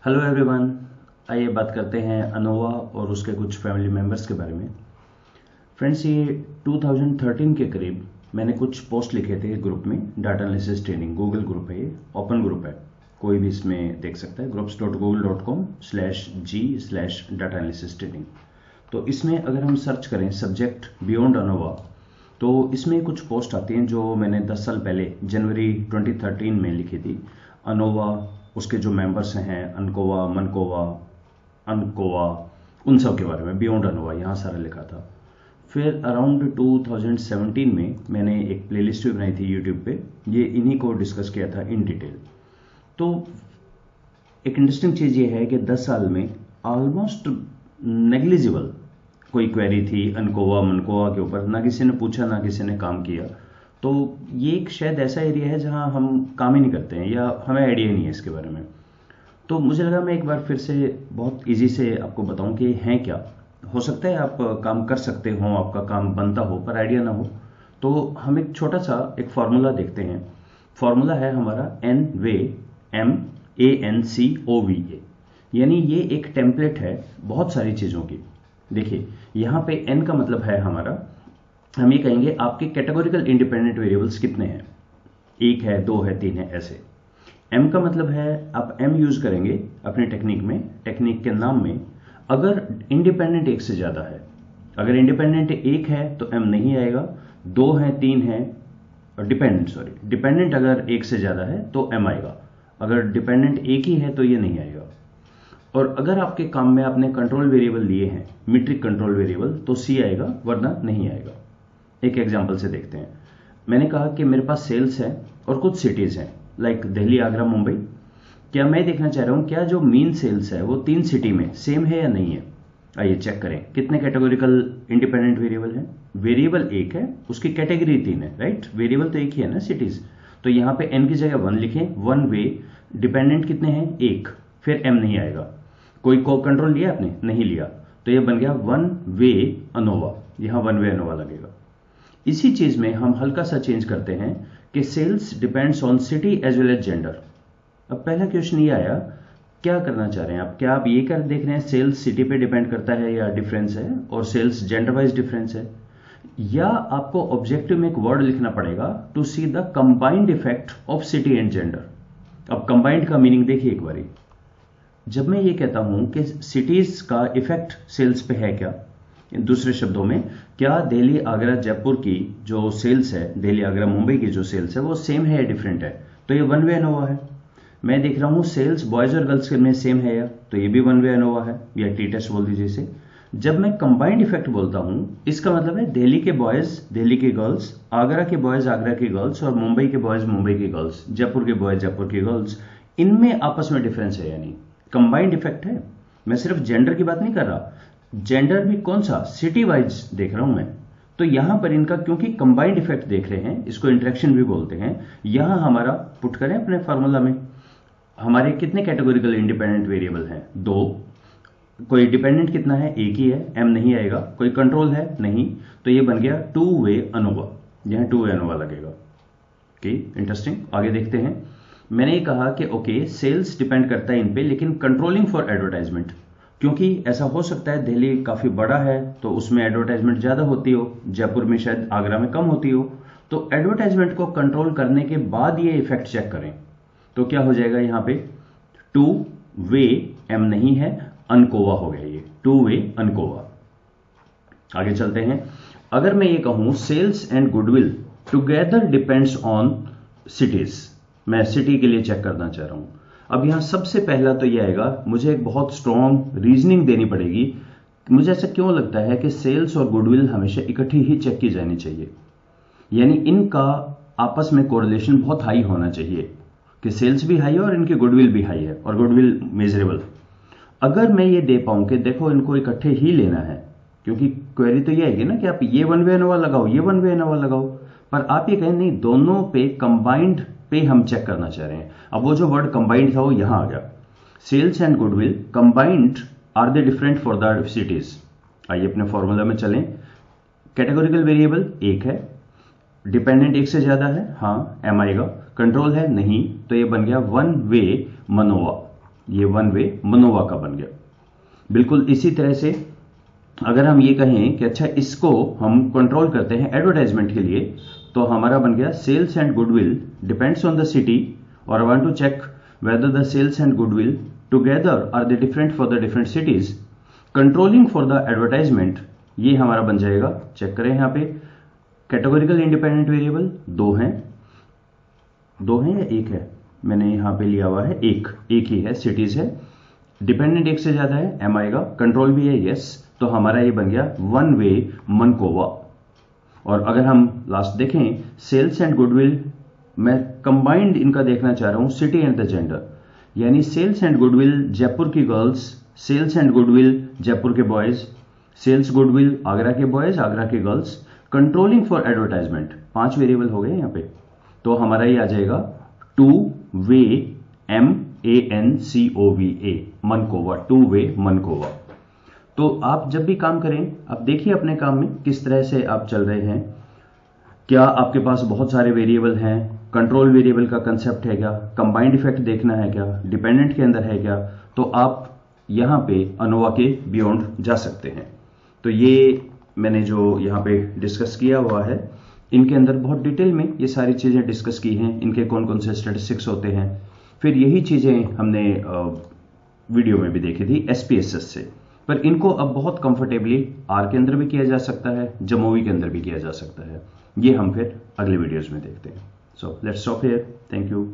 Hello everyone. आइए बात करते हैं अनोवा और उसके कुछ फैमिली मेम्बर्स के बारे में। फ्रेंड्स, ये 2013 के करीब मैंने कुछ पोस्ट लिखे थे ग्रुप में, data analysis training. Google group है, ये ओपन ग्रुप है, कोई भी इसमें देख सकता है। groups.google.com/g/डाटा एनालिसिस ट्रेनिंग। तो इसमें अगर हम सर्च करें सब्जेक्ट बियॉन्ड अनोवा, तो इसमें कुछ पोस्ट आती हैं जो मैंने 10 साल पहले जनवरी 2013 में लिखी थी। अनोवा, उसके जो मेंबर्स हैं, अनकोवा, मनकोवा, अनकोवा, उन सब के बारे में, बियॉन्ड अनोवा, यहाँ सारा लिखा था। फिर अराउंड 2017 में मैंने एक प्लेलिस्ट भी बनाई थी यूट्यूब पे, ये इन्हीं को डिस्कस किया था इन डिटेल। तो एक इंटरेस्टिंग चीज़ ये है कि 10 साल में ऑलमोस्ट नेग्लिजिबल कोई क्वेरी थी अनकोवा मनकोवा के ऊपर, ना किसी ने पूछा ना किसी ने काम किया। तो ये एक शायद ऐसा एरिया है जहां हम काम ही नहीं करते हैं या हमें आइडिया नहीं है इसके बारे में। तो मुझे लगा मैं एक बार फिर से बहुत इजी से आपको बताऊं कि हैं क्या। हो सकता है आप काम कर सकते हो, आपका काम बनता हो, पर आइडिया ना हो। तो हम एक छोटा सा एक फॉर्मूला देखते हैं। फॉर्मूला है हमारा NVMANCOVA, यानी ये एक टेम्पलेट है बहुत सारी चीज़ों की। देखिए यहाँ पे n का मतलब है हमारा, हम ये कहेंगे आपके कैटेगोरिकल इंडिपेंडेंट वेरिएबल्स कितने हैं, 1 है, 2 है, 3 है, ऐसे। m का मतलब है आप m यूज करेंगे अपनी टेक्निक में, टेक्निक के नाम में, अगर इंडिपेंडेंट 1 से ज्यादा है। अगर इंडिपेंडेंट 1 है तो m नहीं आएगा, 2 है, 3 है, डिपेंडेंट अगर 1 से ज्यादा है तो m आएगा। अगर डिपेंडेंट 1 ही है तो ये नहीं आएगा। और अगर आपके काम में आपने कंट्रोल वेरिएबल लिए हैं, मीट्रिक कंट्रोल वेरिएबल, तो c आएगा, वरना नहीं आएगा। एक एग्जांपल से देखते हैं। मैंने कहा कि मेरे पास सेल्स है और कुछ सिटीज हैं, लाइक दिल्ली, आगरा, मुंबई। क्या मैं देखना चाह रहा हूं क्या जो मीन सेल्स है वो 3 सिटी में सेम है या नहीं है। आइए चेक करें कितने कैटेगोरिकल इंडिपेंडेंट वेरिएबल है। वेरिएबल 1 है, उसकी कैटेगरी 3 है, राइट। वेरिएबल तो एक ही है ना, सिटीज। तो यहाँ पे n की जगह 1 लिखें, 1 वे। डिपेंडेंट कितने हैं, 1, फिर m नहीं आएगा। कोई को कंट्रोल लिया आपने, नहीं लिया, तो ये बन गया 1 वे अनोवा, यहाँ 1 वे अनोवा लगेगा। इसी चीज में हम हल्का सा चेंज करते हैं कि sales depends on city as well as gender. अब पहला क्वेश्चन ये आया, क्या करना चाह रहे हैं आप, क्या आप ये कर देख रहे हैं सेल्स सिटी पे डिपेंड करता है या डिफरेंस है, और सेल्स जेंडर वाइज डिफरेंस है, या आपको ऑब्जेक्टिव में एक वर्ड लिखना पड़ेगा to see the combined effect of city and gender. अब कंबाइंड का मीनिंग देखिए एक बारी। जब मैं ये कहता हूं कि सिटीज का इफेक्ट सेल्स पे है क्या, दूसरे शब्दों में, क्या दिल्ली, आगरा, जयपुर की जो सेल्स है, दिल्ली, आगरा, मुंबई की जो सेल्स है, वो सेम है या डिफरेंट है, तो ये 1 वे अनोवा है। मैं देख रहा हूं सेल्स बॉयज और गर्ल्स में सेम है या, तो ये भी 1 वे अनोवा है, या टी टेस्ट बोल दीजिए इसे। जब मैं कंबाइंड इफेक्ट बोलता हूं, इसका मतलब है दिल्ली के बॉयज दिल्ली की गर्ल्स, आगरा के बॉयज आगरा की गर्ल्स, और मुंबई के बॉयज मुंबई की गर्ल्स, जयपुर के बॉयज जयपुर की गर्ल्स, इनमें आपस में डिफरेंस है, यानी कंबाइंड इफेक्ट है। मैं सिर्फ जेंडर की बात नहीं कर रहा, जेंडर भी कौन सा, सिटी वाइज देख रहा हूं मैं। तो यहां पर इनका क्योंकि कंबाइंड इफेक्ट देख रहे हैं, इसको इंटरेक्शन भी बोलते हैं। यहां हमारा पुट करें अपने फार्मूला में, हमारे कितने कैटेगोरिकल इंडिपेंडेंट वेरिएबल हैं, 2। कोई डिपेंडेंट कितना है, 1 ही है, m नहीं आएगा। कोई कंट्रोल है, नहीं, तो ये बन गया 2 वे अनोवा, यहां 2 वे अनोवा लगेगा। Okay, interesting. आगे देखते हैं। मैंने ये कहा कि ओके सेल्स डिपेंड करता है इन पे, लेकिन कंट्रोलिंग फॉर एडवर्टाइजमेंट, क्योंकि ऐसा हो सकता है दिल्ली काफी बड़ा है तो उसमें एडवर्टाइजमेंट ज्यादा होती हो, जयपुर में शायद, आगरा में कम होती हो। तो एडवर्टाइजमेंट को कंट्रोल करने के बाद ये इफेक्ट चेक करें, तो क्या हो जाएगा, यहां पे 2 वे, m नहीं है, अनकोवा हो गया, ये 2 वे अनकोवा। आगे चलते हैं। अगर मैं ये कहूं sales and goodwill together depends on cities, मैं सिटी के लिए चेक करना चाह रहा हूं। अब यहां सबसे पहला तो यह आएगा, मुझे एक बहुत स्ट्रॉन्ग रीजनिंग देनी पड़ेगी। मुझे ऐसा क्यों लगता है कि सेल्स और गुडविल हमेशा इकट्ठी ही चेक की जानी चाहिए, यानी इनका आपस में कोरिलेशन बहुत हाई होना चाहिए, कि सेल्स भी हाई है और इनकी गुडविल भी हाई है, और गुडविल मेजरेबल। अगर मैं ये दे पाऊं कि देखो इनको इकट्ठे ही लेना है, क्योंकि क्वेरी तो ये आएगी ना कि आप ये 1 वे अनोवा लगाओ, ये 1 वे अनोवा लगाओ, पर आप ये कहें नहीं, दोनों पे कंबाइंड पे हम चेक करना चाह रहे हैं। अब वो जो वर्ड कंबाइंड था वो यहां आ गया, sales and goodwill combined are they different for the cities. आइए अपने फॉर्मूला में चलें। कैटेगोरिकल वेरिएबल 1 है, डिपेंडेंट 1 से ज्यादा है, हाँ, m आएगा। कंट्रोल है, नहीं, तो ये बन गया 1 वे मनोवा। ये वन वे मनोवा का बन गया। बिल्कुल इसी तरह से अगर हम ये कहें कि अच्छा इसको हम कंट्रोल करते हैं एडवर्टाइजमेंट के लिए, तो हमारा बन गया sales and goodwill depends on the city, और I want to check whether the sales and goodwill together are the different for the different cities, controlling for the advertisement. ये हमारा बन जाएगा, चेक करें यहां पे कैटेगोरिकल इंडिपेंडेंट वेरिएबल दो हैं या एक है, मैंने यहां पे लिया हुआ है एक ही है, सिटीज है, डिपेंडेंट एक से ज्यादा है, एम आएगा, कंट्रोल भी है, यस, तो हमारा ये बन गया वन वे मनकोवा। और अगर हम लास्ट देखें सेल्स एंड गुडविल, मैं कंबाइंड इनका देखना चाह रहा हूं सिटी एंड द जेंडर, यानी सेल्स एंड गुडविल जयपुर की girls, sales and goodwill Jaipur के बॉयज, सेल्स गुडविल आगरा के बॉयज, आगरा के girls, controlling for advertisement, 5 variable हो गए यहां पे, तो हमारा ये आ जाएगा two way MANCOVA MANCOVA, two way MANCOVA. तो आप जब भी काम करें, आप देखिए अपने काम में किस तरह से आप चल रहे हैं, क्या आपके पास बहुत सारे वेरिएबल हैं, कंट्रोल वेरिएबल का कंसेप्ट है क्या, कंबाइंड इफेक्ट देखना है क्या, डिपेंडेंट के अंदर है क्या, तो आप यहां पे अनोवा के बियॉन्ड जा सकते हैं। तो ये मैंने जो यहां पे डिस्कस किया हुआ है, इनके अंदर बहुत डिटेल में ये सारी चीजें डिस्कस की हैं, इनके कौन कौन से स्टैटिस्टिक्स होते हैं, फिर यही चीजें हमने वीडियो में भी देखी थी SPSS से, पर इनको अब बहुत कंफर्टेबली R के अंदर भी किया जा सकता है, जमोवी के अंदर भी किया जा सकता है। ये हम फिर अगले वीडियोज में देखते हैं। So let's stop here, thank you.